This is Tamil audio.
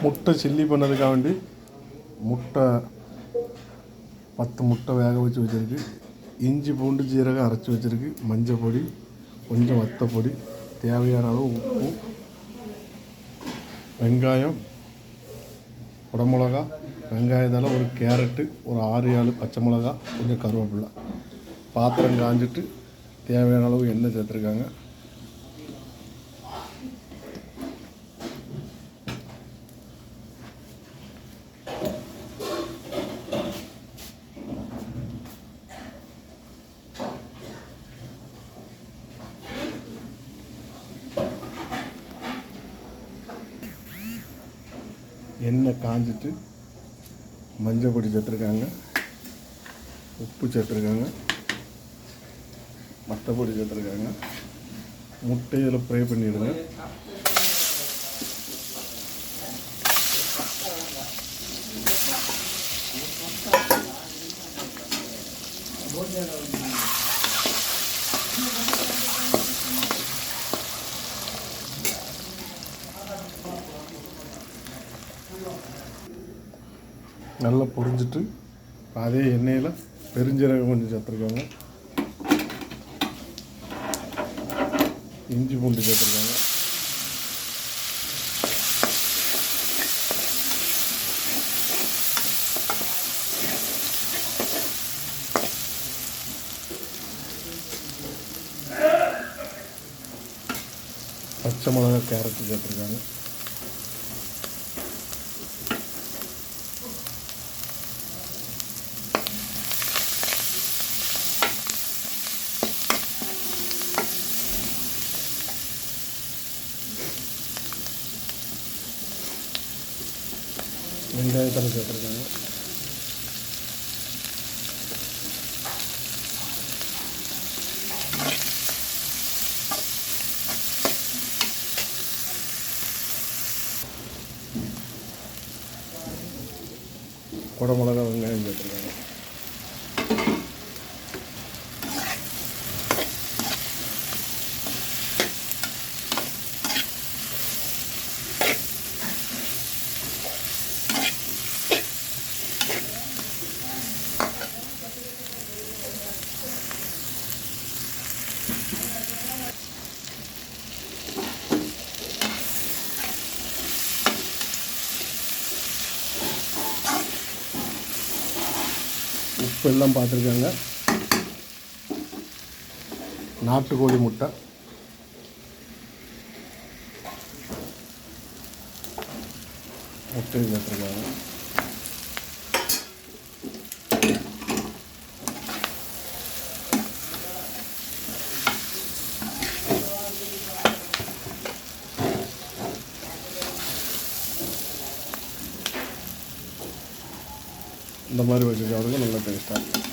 முட்டை சில்லி பண்ணதுக்காக வேண்டி முட்டை 10 முட்டை வேக வச்சு வச்சுருக்கு. இஞ்சி பூண்டு ஜீரகம் அரைச்சி வச்சுருக்கு. மஞ்சள் பொடி, கொஞ்சம் வத்தப்பொடி, தேவையான அளவு உப்பு, வெங்காயம், குடமிளகா, வெங்காயத்தால் ஒரு கேரட்டு, ஒரு 6-7 பச்சை மிளகா, கொஞ்சம் கருவேப்பிலை. பாத்திரம் காஞ்சிட்டு தேவையான அளவு எண்ணெய் சேர்த்துருக்காங்க. எண்ணெய் காஞ்சிட்டு மஞ்சள் பொடி சேர்த்துருக்காங்க, உப்பு சேர்த்துருக்காங்க, வத்தப்பொடி சேர்த்துருக்காங்க. முட்டையில் ஃப்ரை பண்ணிவிடுங்க. நல்லா பொரிஞ்சிட்டு அதே எண்ணெயில் பெருஞ்சீரகம் கொஞ்சம் சேர்த்துருக்காங்க, இஞ்சி பூண்டு சேர்த்துருக்காங்க, பச்சை மிளகா, கேரட்டு சேர்த்துருக்காங்க. வெங்காயத்தில் சேர்த்துருக்காங்க. குடமிளகா, வெங்காயம் சேர்த்துருக்காங்க. உப்பு எல்லாம் பார்த்துருக்காங்க. நாட்டுக்கோழி முட்டை, முட்டை சேர்த்துருக்காங்க. இந்த மாதிரி வச்சு சாப்பிடுங்க, நல்லா டேஸ்ட்டாக இருக்கும்.